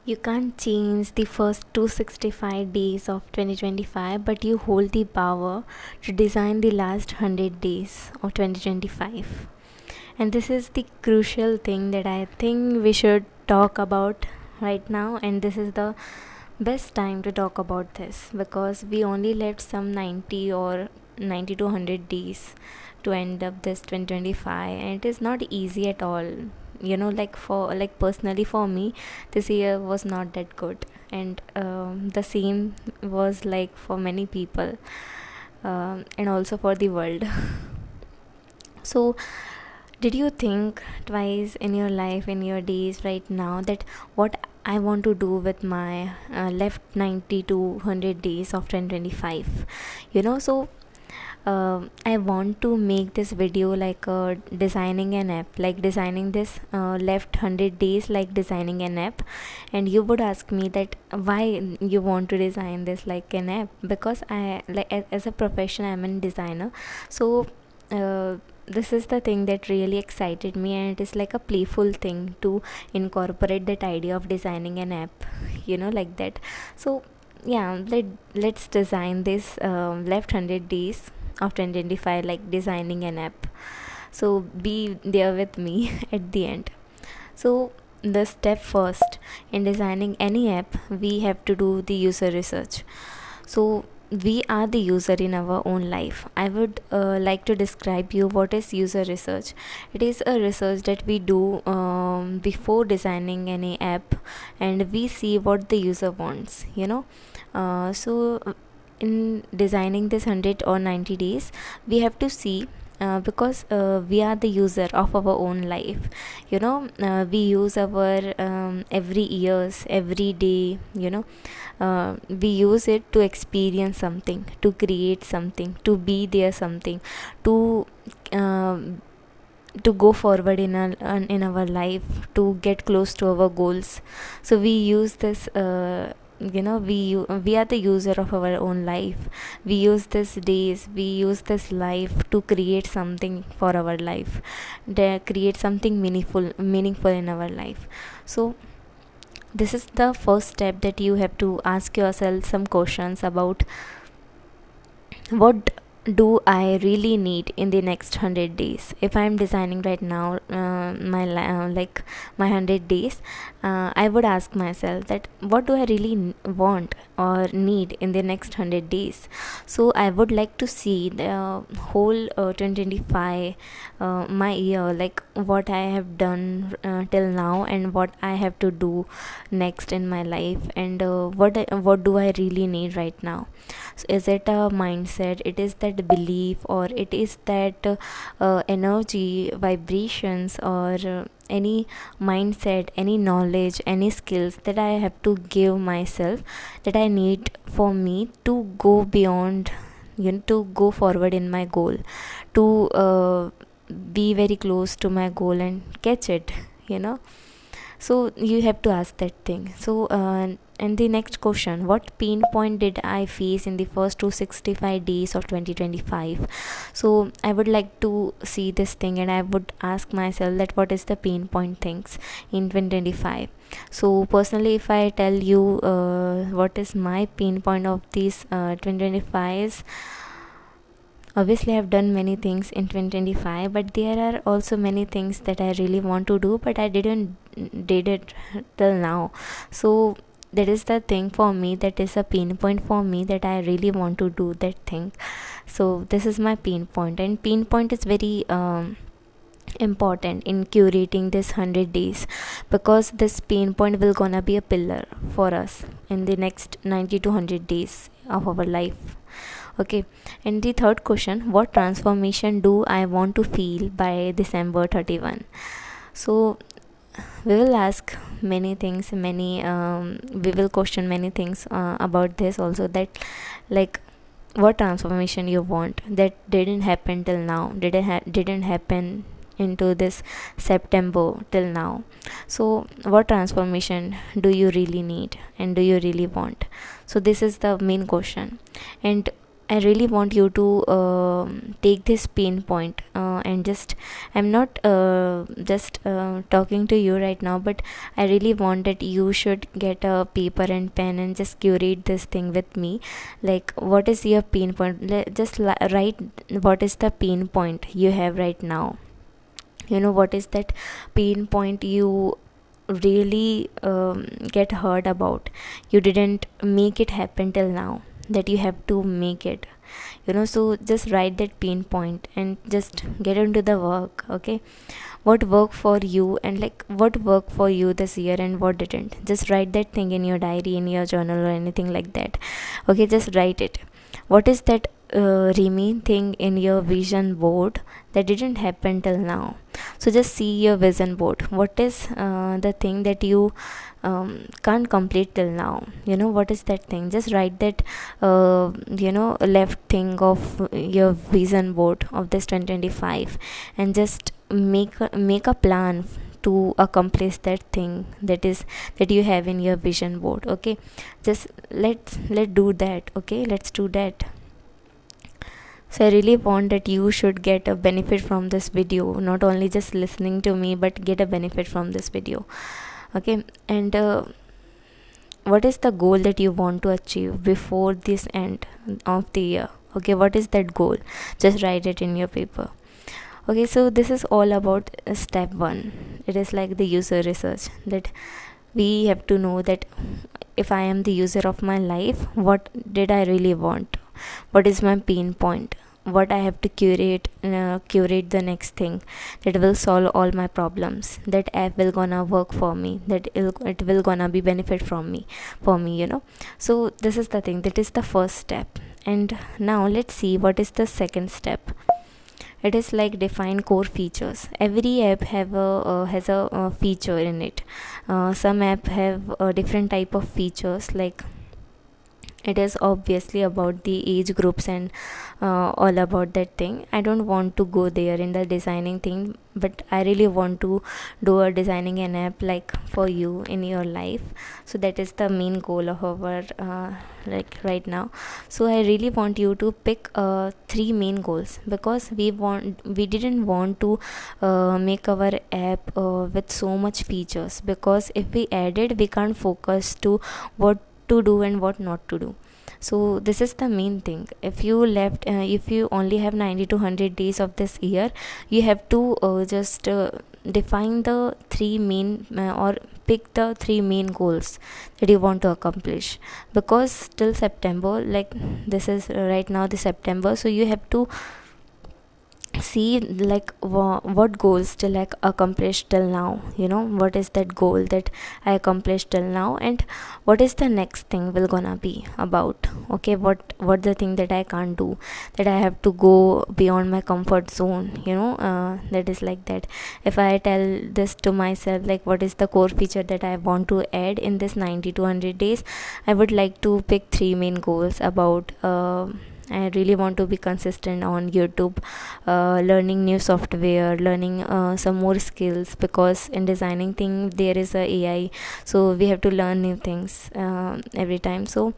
You can't change the first 265 days of 2025, but you hold the power to design the last 100 days of 2025. And this is the crucial thing that I think we should talk about right now. And this is the best time to talk about this because we only left some 90 to 100 days to end up this 2025, and it is not easy at all. Like personally for me, this year was not that good, and the same was like for many people, and also for the world. So did you think twice in your life, in your days right now, that what I want to do with my left 90 to 100 days of 2025? I want to make this video like designing an app, like designing this left 100 days, like designing an app. And you would ask me that why you want to design this like an app, because I like as a profession I'm a designer. So this is the thing that really excited me, and it is like a playful thing to incorporate that idea of designing an app, like that. So yeah, let's design this left 100 days of 2025 like designing an app. So be there with me at the end. So the step first, in designing any app, we have to do the user research. So we are the user in our own life. I would like to describe you what is user research. It is a research that we do before designing any app, and we see what the user wants. So in designing this 100 or 90 days, we have to see, because we are the user of our own life. We use our every years, every day. We use it to experience something, to create something, to be there something, to go forward in our life, to get close to our goals. So we use this we are the user of our own life. We use this days, we use this life to create something for our life, create something meaningful in our life. So this is the first step, that you have to ask yourself some questions about what do I really need in the next 100 days. If I'm designing right now my 100 days, I would ask myself that what do I really want or need in the next 100 days. So I would like to see the whole 2025, my year, like what I have done till now, and what I have to do next in my life, and what do I really need right now. So is it a mindset, it is that belief, or it is that energy vibrations, or any mindset, any knowledge, any skills that I have to give myself, that I need for me to go beyond, to go forward in my goal, to be very close to my goal and catch it. So you have to ask that thing. So and the next question, what pain point did I face in the first 265 days of 2025? So I would like to see this thing, and I would ask myself that what is the pain point things in 2025. So personally, if I tell you what is my pain point of these 2025 is, obviously I've done many things in 2025, but there are also many things that I really want to do, but I didn't did it till now. So that is the thing for me, that is a pain point for me, that I really want to do that thing. So this is my pain point, and pain point is very important in curating this 100 days, because this pain point will gonna be a pillar for us in the next 90 to 100 days of our life. Okay, and the third question, what transformation do I want to feel by December 31? So we will ask many things, we will question many things about this also, that like what transformation you want that didn't happen till now, didn't happen into this September till now. So what transformation do you really need, and do you really want? So this is the main question. And I really want you to take this pain point and just, I'm not just talking to you right now, but I really want that you should get a paper and pen and just curate this thing with me. Like, what is your pain point? Just write what is the pain point you have right now. What is that pain point you really get hurt about? You didn't make it happen till now, that you have to make it. So just write that pain point and just get into the work. Okay, what worked for you, and like what worked for you this year and what didn't. Just write that thing in your diary, in your journal, or anything like that. Okay, just write it. What is that remain thing in your vision board that didn't happen till now? So just see your vision board. What is the thing that you can't complete till now? What is that thing? Just write that left thing of your vision board of this 2025, and just make a plan to accomplish that thing that you have in your vision board. Okay, just let's do that. Okay, let's do that. So I really want that you should get a benefit from this video, not only just listening to me, but get a benefit from this video. Okay, and what is the goal that you want to achieve before this end of the year? Okay, what is that goal? Just write it in your paper. Okay, so this is all about step 1. It is like the user research, that we have to know that if I am the user of my life, what did I really want? What is my pain point? What I have to curate the next thing that will solve all my problems. That app will gonna work for me, that it will gonna be benefit from me for me. So this is the thing, that is the first step. And now let's see what is the second step. It is like define core features. Every app has a feature in it. Some app have a different type of features, like it is obviously about the age groups and all about that thing. I don't want to go there in the designing thing, but I really want to do a designing an app like for you in your life. So that is the main goal of our like right now. So I really want you to pick 3 main goals, because we didn't want to make our app with so much features, because if we added, we can't focus to what to do and what not to do. So this is the main thing. If you only have 90 to 100 days of this year, you have to just define the 3 main or pick the 3 main goals that you want to accomplish, because till September, like this is right now the September, so you have to see like what goals till like accomplished till now. What is that goal that I accomplished till now, and what is the next thing will gonna be about. Okay, what the thing that I can't do, that I have to go beyond my comfort zone. That is like that. If I tell this to myself, like what is the core feature that I want to add in this 90 to 100 days, I would like to pick 3 main goals about I really want to be consistent on YouTube, learning new software, learning some more skills, because in designing thing there is a AI, so we have to learn new things every time. So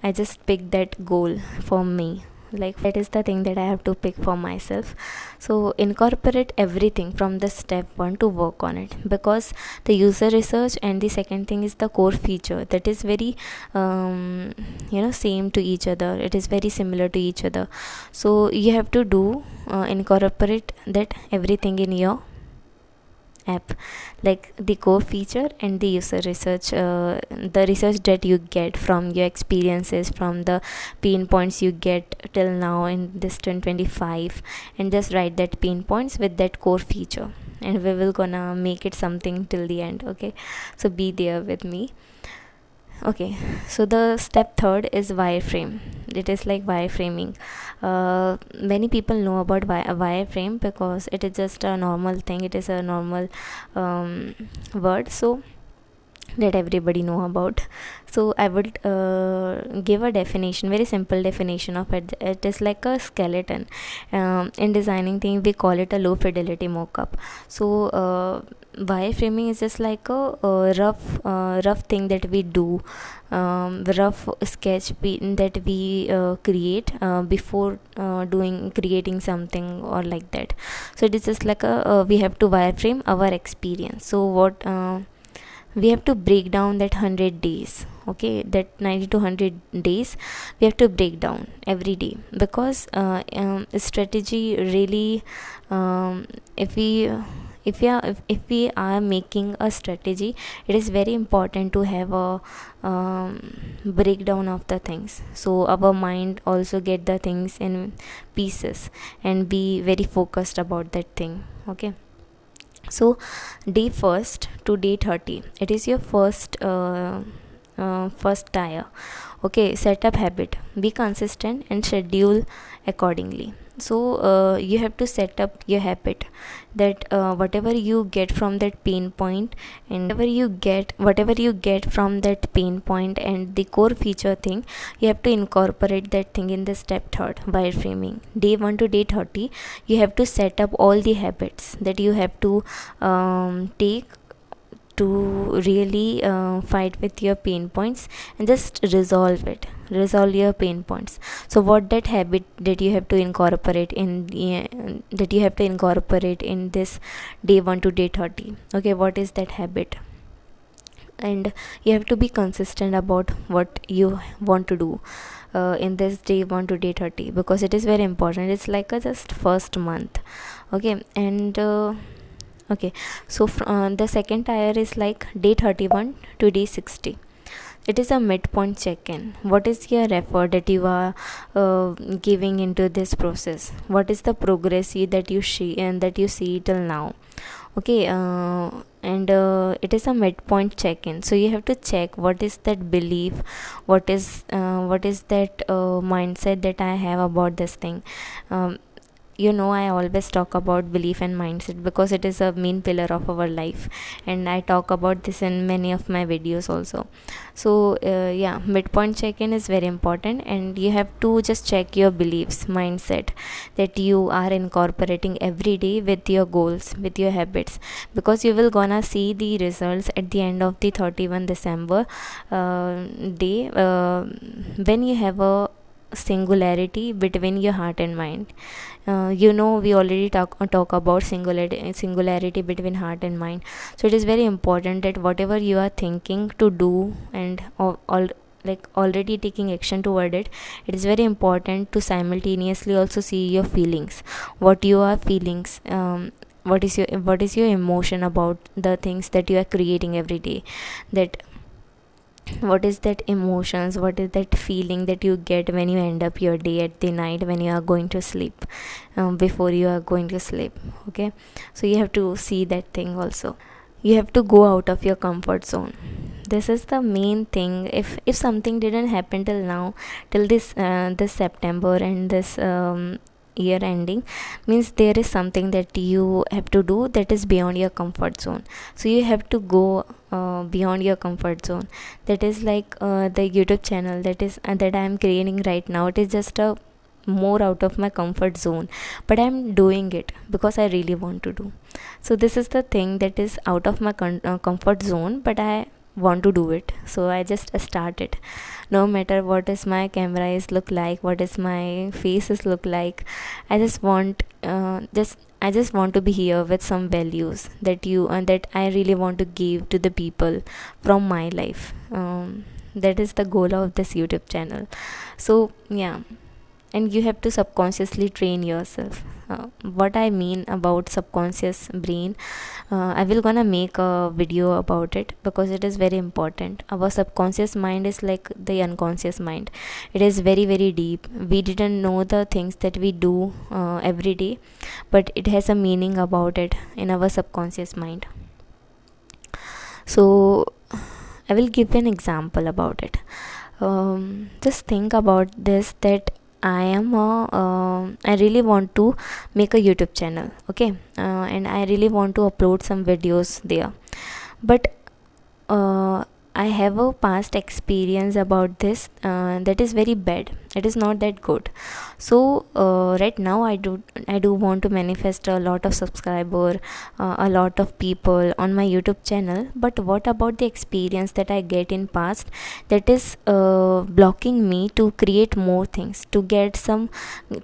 I just picked that goal for me. Like that is the thing that I have to pick for myself. So incorporate everything from the step 1 to work on it, because the user research and the second thing is the core feature, that is very same to each other. It is very similar to each other. So you have to do incorporate that everything in your app, like the core feature and the user research, the research that you get from your experiences, from the pain points you get till now in this 2025, and just write that pain points with that core feature, and we will gonna make it something till the end. Okay, so be there with me. Okay, so the step 3 is wireframe. It is like wireframing. Many people know about wireframe, because it is just a normal thing. It is a normal word, so that everybody know about. So I would give a definition, very simple definition of it. It is like a skeleton. In designing thing, we call it a low fidelity mockup. So wireframing is just like a rough thing that we do, the rough sketch that we create before creating something or like that. So it is just like a we have to wireframe our experience. So what we have to break down that 100 days, okay, that 90 to 100 days we have to break down every day, because strategy really, if we if we are making a strategy, it is very important to have a breakdown of the things, so our mind also get the things in pieces and be very focused about that thing. Okay, so day 1st to day 30, it is your first tire. Okay, set up habit, be consistent and schedule accordingly. So you have to set up your habit, that whatever you get from that pain point, and whatever you get from that pain point and the core feature thing, you have to incorporate that thing in the step third, wireframing. Day 1 to day 30, you have to set up all the habits that you have to take to really fight with your pain points, and just resolve your pain points. So what that habit that you have to incorporate in this day 1 to day 30. Okay, what is that habit? And you have to be consistent about what you want to do in this day 1 to day 30, because it is very important. It's like a just first month. Okay, and okay, so the second tier is like day 31 to day 60. It is a midpoint check-in. What is your effort that you are giving into this process? What is the progress that you see till now? Okay, and it is a midpoint check-in, so you have to check what is that belief, what is that mindset that I have about this thing. I always talk about belief and mindset because it is a main pillar of our life, and I talk about this in many of my videos also. So yeah, midpoint check-in is very important, and you have to just check your beliefs, mindset that you are incorporating every day with your goals, with your habits, because you will gonna see the results at the end of the 31 December day, when you have a singularity between your heart and mind. We already talk about singularity between heart and mind. So it is very important that whatever you are thinking to do and all, like already taking action toward it, it is very important to simultaneously also see your feelings, what you are feelings, what is your emotion about the things that you are creating every day. That what is that emotions, what is that feeling that you get when you end up your day at the night when you are going to sleep, before you are going to sleep. Okay, so you have to see that thing also. You have to go out of your comfort zone. This is the main thing. If something didn't happen till now, till this September and this year ending, means there is something that you have to do that is beyond your comfort zone. So you have to go beyond your comfort zone. That is like the YouTube channel that I am creating right now. It is just a more out of my comfort zone, but I'm doing it because I really want to do. So this is the thing that is out of my comfort zone, but I want to do it, so I just started. No matter what is my camera is look like, what is my face is look like, I just want I just want to be here with some values that I really want to give to the people from my life. That is the goal of this YouTube channel. So yeah, and you have to subconsciously train yourself. What I mean about subconscious brain, I will gonna make a video about it because it is very important. Our subconscious mind is like the unconscious mind. It is very very deep. We didn't know the things that we do every day, but it has a meaning about it in our subconscious mind. So I will give an example about it. Just think about this, that I really want to make a YouTube channel. Okay, and I really want to upload some videos there, but I I have a past experience about this that is very bad. It is not that good. So right now I do want to manifest a lot of subscriber, a lot of people on my YouTube channel. But what about the experience that I get in past that is blocking me to create more things, to get some,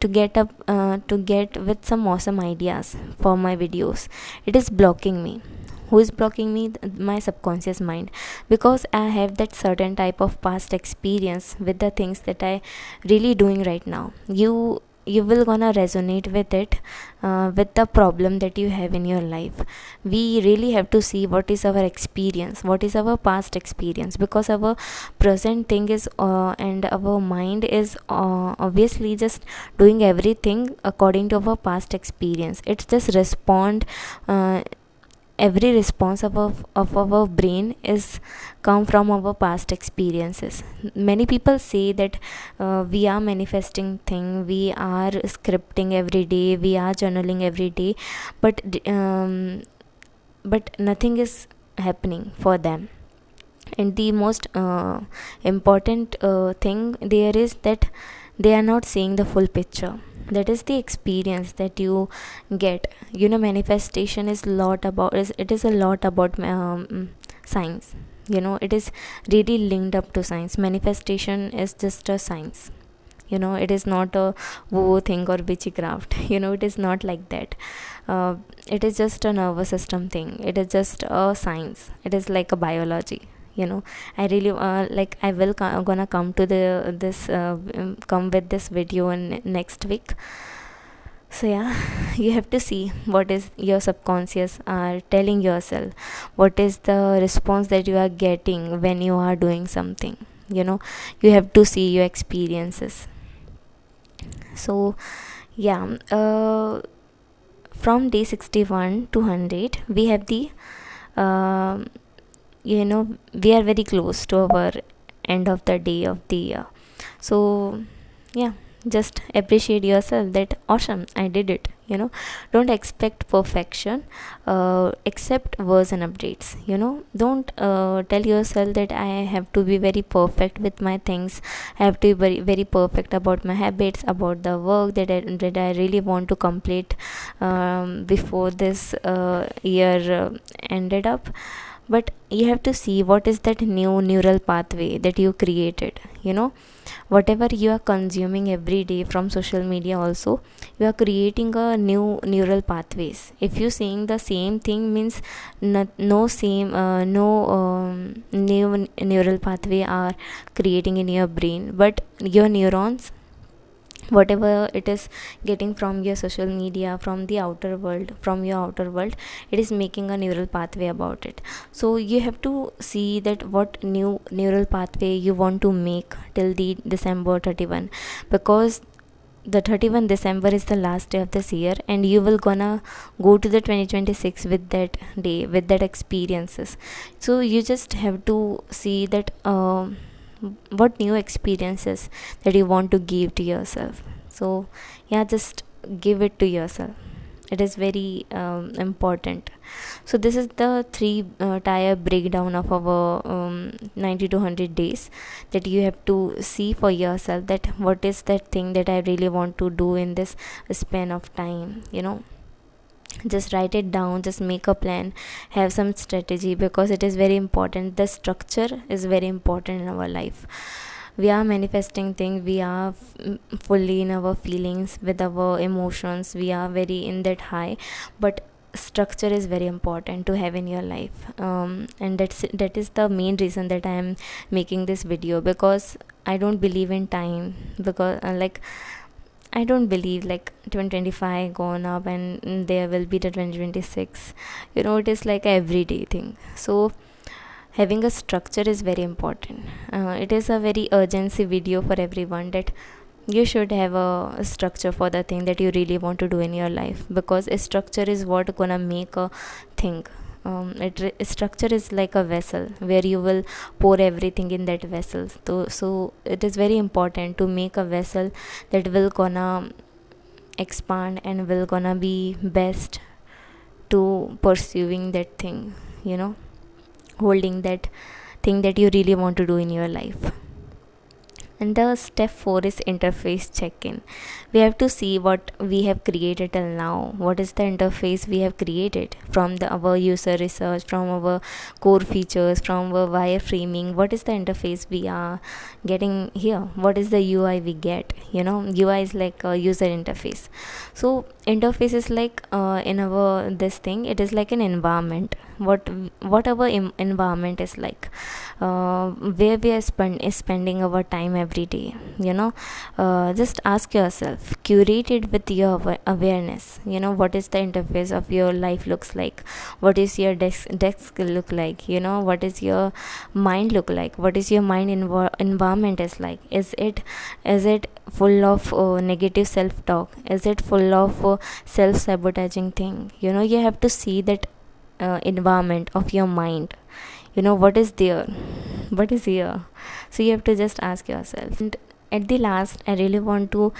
to get with some awesome ideas for my videos? It is blocking me. Who is blocking me? My subconscious mind, because I have that certain type of past experience with the things that I really doing right now. You will gonna resonate with it, with the problem that you have in your life. We really have to see what is our experience, what is our past experience, because our present thing is and our mind is obviously just doing everything according to our past experience. It just respond, every response of our brain is come from our past experiences. Many people say that we are manifesting thing, we are scripting every day, we are journaling every day, but nothing is happening for them. And the most important thing there is that they are not seeing the full picture. That is the experience that you get. Manifestation is lot about it is a lot about science. It is really linked up to science. Manifestation is just a science. It is not a woo thing or witchcraft. It is not like that. It is just a nervous system thing. It is just a science. It is like a biology. I really I will gonna come to this come with this video in next week. So yeah, you have to see what is your subconscious are telling yourself, what is the response that you are getting when you are doing something. You have to see your experiences. So yeah, from day 61 to 100 we have the uh, we are very close to our end of the day of the year. So yeah, just appreciate yourself that awesome, I did it. Don't expect perfection, accept version updates. Don't tell yourself that I have to be very perfect with my things, I have to be very, very perfect about my habits, about the work that I really want to complete before this year ended up. But you have to see what is that new neural pathway that you created. Whatever you are consuming every day from social media also, you are creating a new neural pathways. If you saying the same thing, means no new neural pathway are creating in your brain, but your neurons, whatever it is getting from your social media, from the outer world, from your outer world, it is making a neural pathway about it. So you have to see that what new neural pathway you want to make till the December 31, because the 31 December is the last day of this year, and you will gonna go to the 2026 with that day, with that experiences. So you just have to see that what new experiences that you want to give to yourself. So yeah, just give it to yourself. It is very important. So this is the three tier breakdown of our 90 to 100 days, that you have to see for yourself that what is that thing that I really want to do in this span of time. Just write it down, just make a plan, have some strategy, because it is very important. The structure is very important in our life. We are manifesting things, we are fully in our feelings, with our emotions, we are very in that high, but structure is very important to have in your life. And that is the main reason that I am making this video, because I don't believe in time, because I don't believe 2025 gone up and there will be the 2026. It is like a everyday thing. So having a structure is very important. It is a very urgency video for everyone, that you should have a structure for the thing that you really want to do in your life, because a structure is what gonna make a thing. Structure is like a vessel where you will pour everything in that vessel. So it is very important to make a vessel that will gonna expand and will gonna be best to pursuing that thing, holding that thing that you really want to do in your life. And the step 4 is interface check-in. We have to see what we have created till now. What is the interface we have created from our user research, from our core features, from our wireframing? What is the interface we are getting here? What is the UI we get? UI is like a user interface. So interface is like in our this thing, it is like an environment. What our environment is like, where we are spending our time every day. Just ask yourself, curate it with your awareness. What is the interface of your life looks like? What is your desk look like? What is your mind look like? What is your mind environment is like? Is it full of negative self-talk? Is it full of self-sabotaging thing? You have to see that environment of your mind. What is there, what is here. So you have to just ask yourself. And at the last, I really want to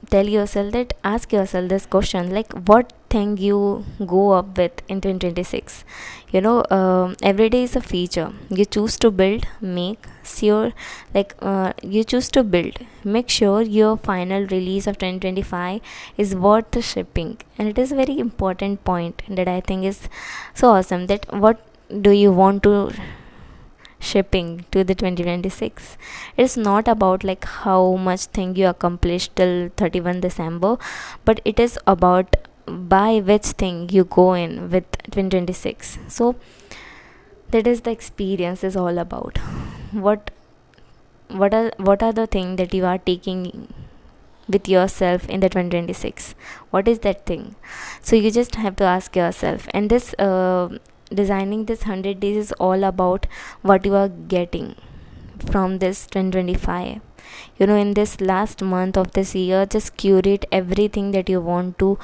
tell yourself that ask yourself this question, like what thing you go up with in 2026. Every day is a feature you choose to build. You choose to build, make sure your final release of 2025 is worth the shipping. And it is a very important point that I think is so awesome, that what do you want to shipping to the 2026. It's not about like how much thing you accomplished till 31 December, but it is about by which thing you go in with 2026. So that is the experience is all about. What are the thing that you are taking with yourself in the 2026? What is that thing? So you just have to ask yourself. And this designing this 100 days is all about what you are getting from this 2025. In this last month of this year, just curate everything that you want to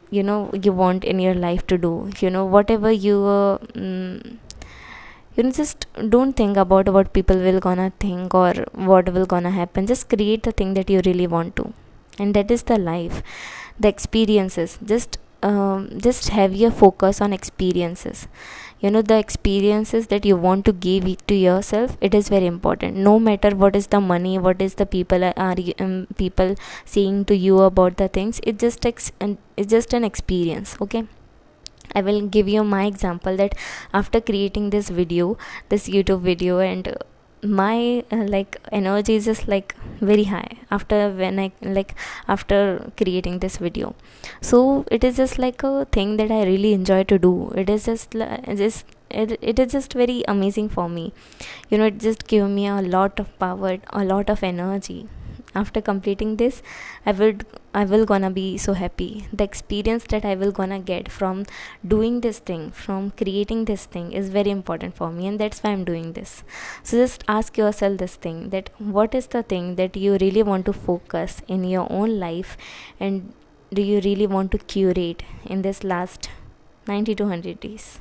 you want in your life to do. Whatever just don't think about what people will gonna think or what will gonna happen. Just create the thing that you really want to. And that is the life, the experiences. Just have your focus on experiences. The experiences that you want to give it to yourself, it is very important. No matter what is the money, what is the people saying to you about the things, it's just an experience. Okay, I will give you my example, that after creating this YouTube video, and my energy is just like very high after creating this video. So it is just like a thing that I really enjoy to do. It is it is just very amazing for me. It just give me a lot of power, a lot of energy. After completing this, I will gonna be so happy. The experience that I will gonna get from doing this thing, from creating this thing, is very important for me, and that's why I'm doing this. So just ask yourself this thing, that what is the thing that you really want to focus in your own life, and do you really want to curate in this last 90 to 100 days.